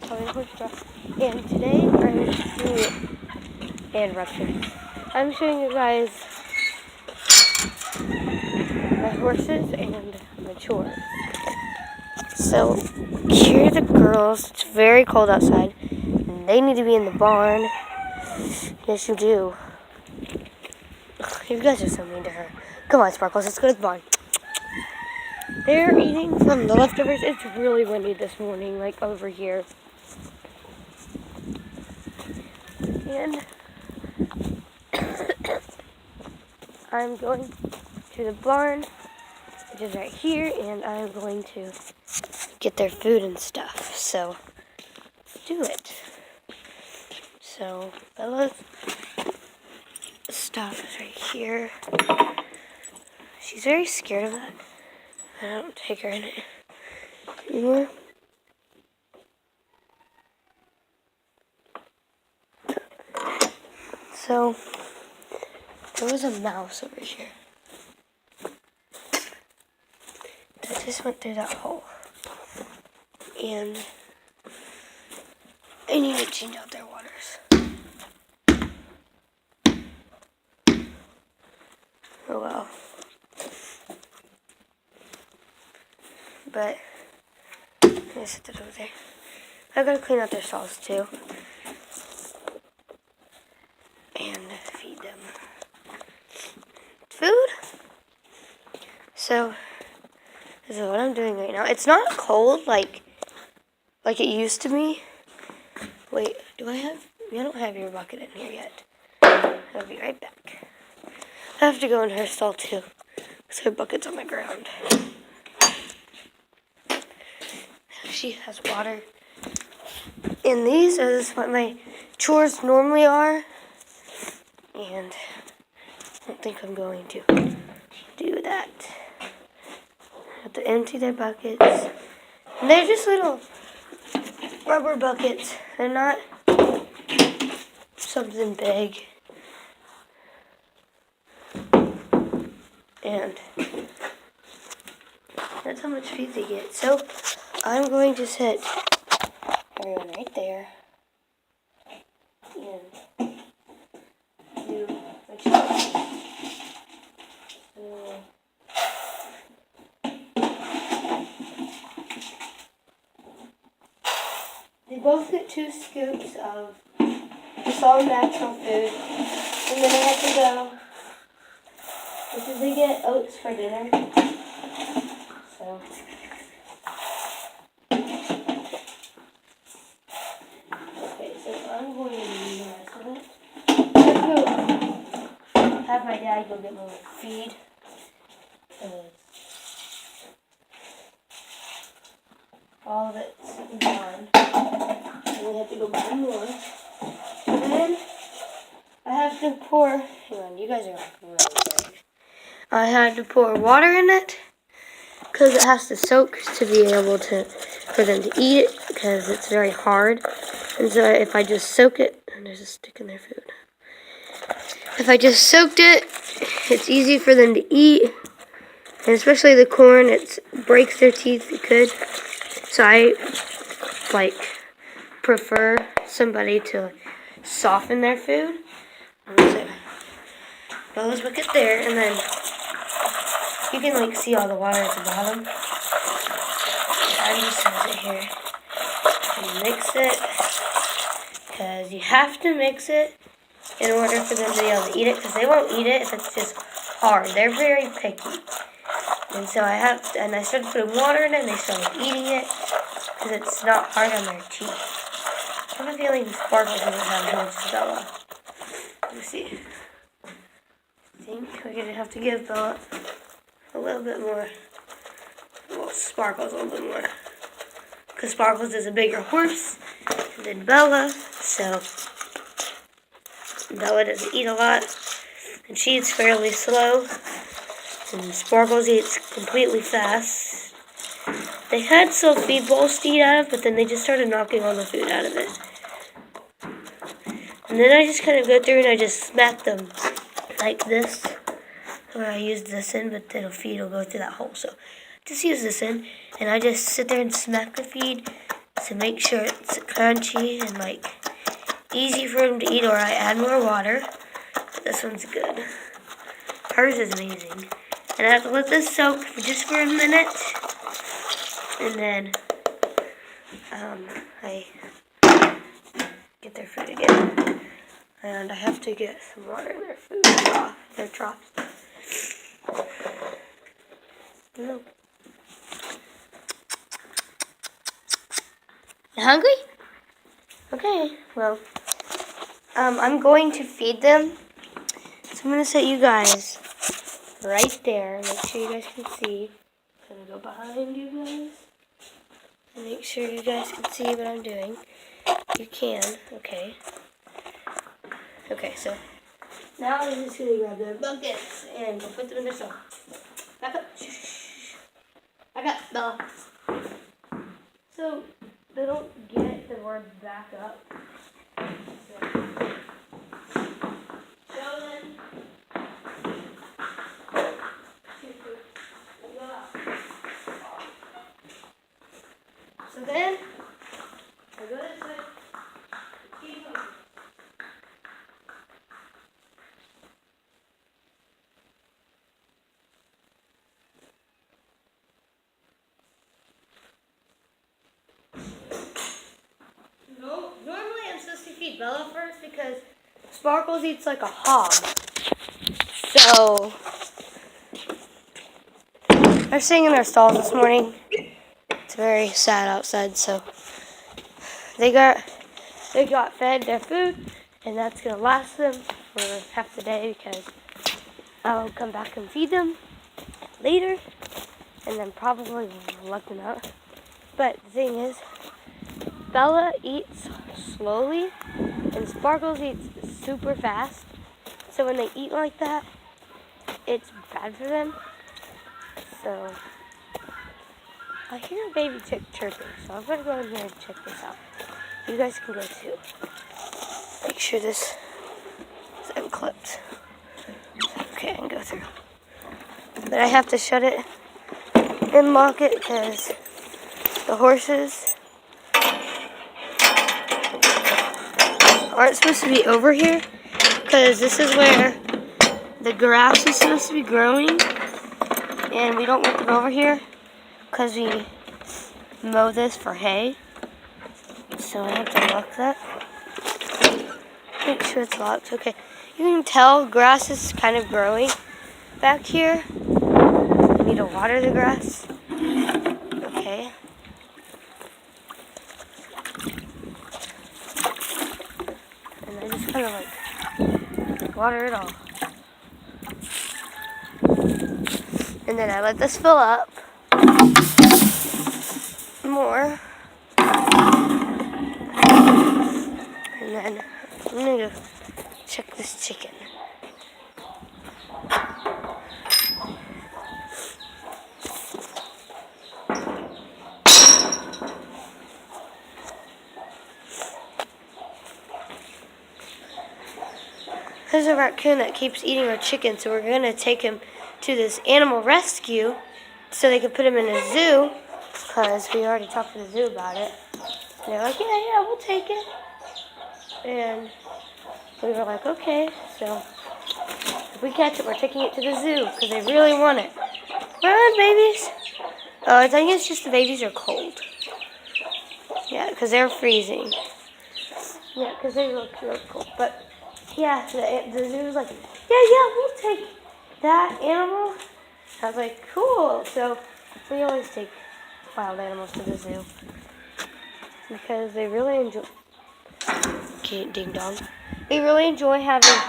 And today I'm doing interruptions. I'm showing you guys my horses and my chores. So here are the girls. It's very cold outside. And they need to be in the barn. Yes, you do. You guys are so mean to her. Come on, Sparkles, let's go to the barn. They're eating from the leftovers. It's really windy this morning, like over here. And I'm going to the barn, which is right here, and I'm going to get their food and stuff. So, let's do it. So, Bella's stuff is right here. She's very scared of that. I don't take her in it anymore. So, there was a mouse over here that just went through that hole. And I need to change out their waters. Oh well. But I'm gonna set that over there. I gotta clean out their stalls too. And feed them food. So this is what I'm doing right now. It's not cold like it used to be. Wait, I don't have your bucket in here yet. I'll be right back. I have to go in her stall too, because her bucket's on the ground. She has water. And these are just what my chores normally are. And I don't think I'm going to do that. I have to empty their buckets. And they're just little rubber buckets. They're not something big. And that's how much feed they get. So I'm going to set everyone right there and do my chores. They both get 2 scoops of just all natural food. And then I have to go because they get oats for dinner. So okay, so I'm going to do the rest of it. I'm going to have my dad go get more feed. All of it's gone. And we have to go buy more. And then I have to pour. Hang on, you guys are really good. I had to pour water in it because it has to soak to be able for them to eat it because it's very hard. And so if I just soak it, and there's a stick in their food. If I just soaked it, it's easy for them to eat. And especially the corn, it breaks their teeth. It could. So I prefer somebody to soften their food. So Bella's bucket there, and then you can see all the water at the bottom. I just has it here. And mix it, because you have to mix it in order for them to be able to eat it, because they won't eat it if it's just hard. They're very picky. And so I started putting water in it, and they started eating it, because it's not hard on their teeth. I have a feeling Sparkle doesn't have as much as Bella. Let me see. I think we're going to have to give Bella a little bit more. Well, Sparkle's a little bit more. Because Sparkles is a bigger horse than Bella, so Bella doesn't eat a lot. And she eats fairly slow. And Sparkles eats completely fast. They had some feed bowls to eat out of, but then they just started knocking all the food out of it. And then I just kind of go through and I just smack them like this. Where I use this in, but then the feed will go through that hole. So just use this in, and I just sit there and smack the feed So make sure it's crunchy and like easy for him to eat, or I add more water. This one's good. Hers is amazing. And I have to let this soak just for a minute. And then I get their food again. And I have to get some water in their food their troughs. No. You hungry? Okay, well, I'm going to feed them. So I'm going to set you guys right there. Make sure you guys can see. I'm going to go behind you guys. And make sure you guys can see what I'm doing. You can. Okay. Okay, so now I'm just going to grab their buckets and go put them in their stall. Back up. Back up, Bella. So they don't get the word back up. So show them. So then I go this way. Keep moving. No, normally I'm supposed to feed Bella first because Sparkles eats like a hog. So they're sitting in their stalls this morning. It's very sad outside, so they got fed their food, and that's gonna last them for half the day because I'll come back and feed them later, and then probably let them out. But the thing is, Bella eats slowly, and Sparkles eats super fast. So when they eat like that, it's bad for them. So I hear a baby chick chirping, so I'm gonna go in here and check this out. You guys can go too. Make sure this is unclipped. Okay, I can go through. But I have to shut it and lock it because the horses aren't supposed to be over here, because this is where the grass is supposed to be growing, and we don't want them over here because we mow this for hay. So I have to lock that. Make sure it's locked. Okay, you can tell grass is kind of growing back here. I need to water the grass. Okay. And I just kind of like water it all. And then I let this fill up more. And then I'm gonna go check this chicken. There's a raccoon that keeps eating our chicken, so we're gonna take him to this animal rescue so they can put him in a zoo, because we already talked to the zoo about it. And they're like, yeah, we'll take it. And we were like, okay, so if we catch it, we're taking it to the zoo because they really want it. Run, babies. Oh, I think it's just the babies are cold. Yeah, because they're freezing. Yeah, because they look cold. But yeah, the zoo was like, yeah, we'll take that animal. I was like, cool. So we always take wild animals to the zoo because they really enjoy. Ding dong. They really enjoy having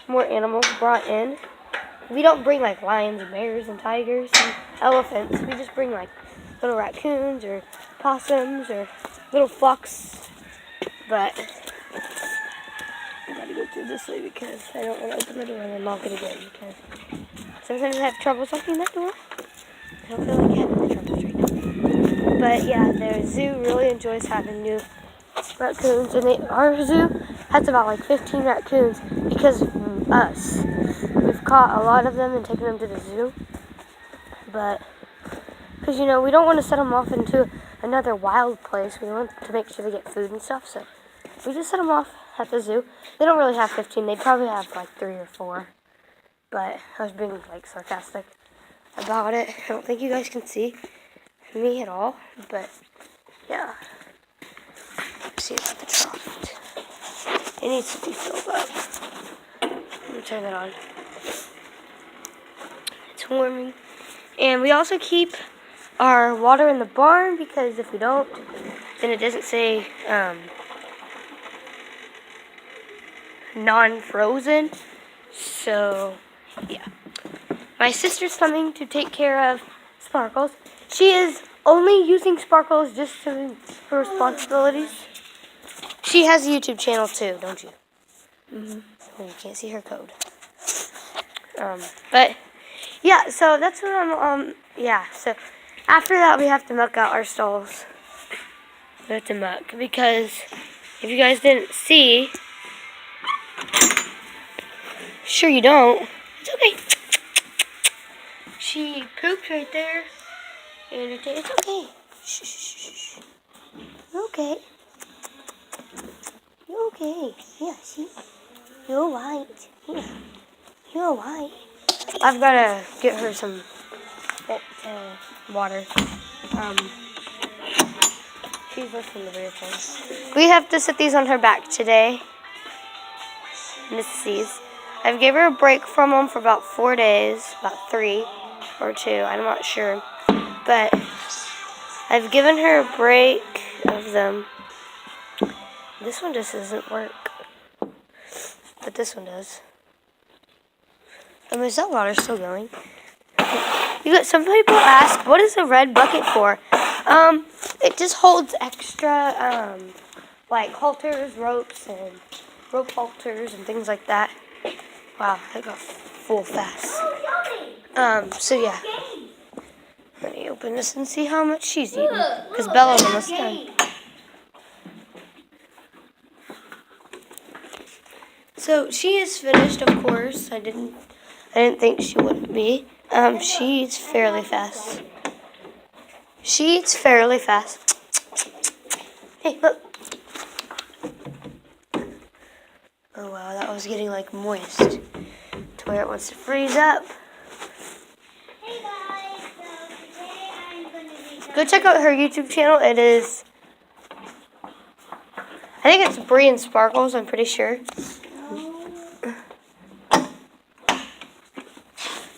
more animals brought in. We don't bring like lions and bears and tigers and elephants. We just bring like little raccoons or possums or little fox. But I gotta go through this way because I don't want to open the door and then lock it again because sometimes I have trouble locking that door. I don't feel like having the troubles right now. But yeah, the zoo really enjoys having new raccoons, and our zoo has about like 15 raccoons because of us. We've caught a lot of them and taken them to the zoo, but Because, you know, we don't want to set them off into another wild place. We want to make sure they get food and stuff. So we just set them off at the zoo. They don't really have 15. They probably have like 3 or 4. But I was being like sarcastic about it. I don't think you guys can see me at all. But yeah. Let's see about the trough. It needs to be filled up. Let me turn that on. It's warming. And we also keep our water in the barn because if we don't, then it doesn't say non-frozen. So, yeah. My sister's coming to take care of Sparkles. She is only using Sparkles just to her responsibilities. She has a YouTube channel too, don't you? Mm-hmm. You can't see her code. But yeah, so that's what I'm yeah, so after that we have to muck out our stalls. We have to muck because if you guys didn't see, sure you don't. It's okay. She pooped right there. And it's okay. Shh, shh, shh. You're okay. You're okay. Yeah, see? You're white. Yeah. You're white. I've got to get her some water. She's listening to weird things. We have to set these on her back today. Missy's. I've gave her a break from them for about 4 days. About 3 or 2. I'm not sure. But I've given her a break of them. This one just doesn't work. But this one does. Is that water still going? Some people ask, what is a red bucket for? It just holds extra, like halters, ropes, and rope halters, and things like that. Wow, that got full fast. So yeah. Let me open this and see how much she's eating. Because Bella's almost done. So she is finished, of course. I didn't think she wouldn't be. She eats fairly fast. She eats fairly fast. Hey, look. Oh wow, that was getting like moist to where it wants to freeze up. Hey guys, so today I'm gonna be Go check out her YouTube channel. It is, I think it's Bree and Sparkles. I'm pretty sure.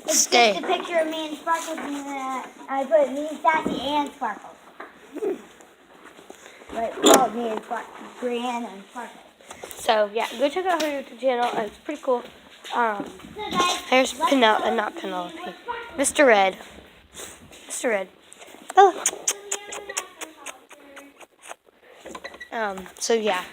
It's Stay. just a picture of me and Sparkles, and I put me, Sassy, and Sparkles. But well, me and Brianna and Sparkles. So yeah, go check out her YouTube channel. It's pretty cool. So guys, There's not Penelope. Mr. Red. Mr. Red. Oh. So yeah.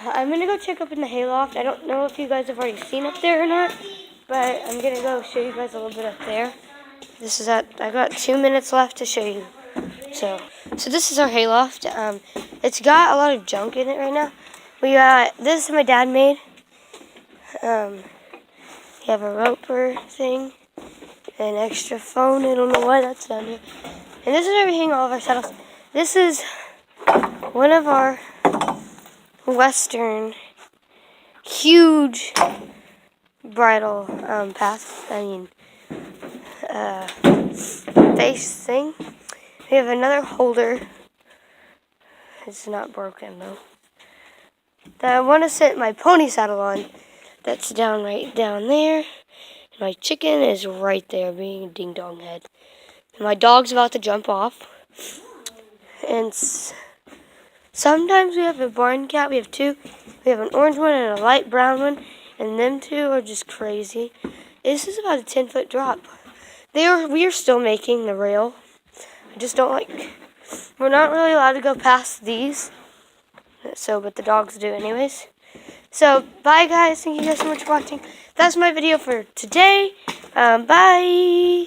I'm gonna go check up in the hayloft. I don't know if you guys have already seen up there or not, but I'm gonna go show you guys a little bit up there. This is I got 2 minutes left to show you. So this is our hayloft. It's got a lot of junk in it right now. This is my dad made. You have a roper thing, an extra phone. I don't know why that's down here. And this is where we hang all of our saddles. This is one of our Western huge bridal path. Face thing. We have another holder. It's not broken though. That I want to set my pony saddle on. That's right down there. And my chicken is right there being a ding dong head. And my dog's about to jump off. And sometimes we have a barn cat. We have 2. We have an orange one and a light brown one. And them 2 are just crazy. This is about a 10-foot drop. We are still making the rail. I just don't like. We're not really allowed to go past these. But the dogs do anyways. So, bye guys. Thank you guys so much for watching. That's my video for today. Bye.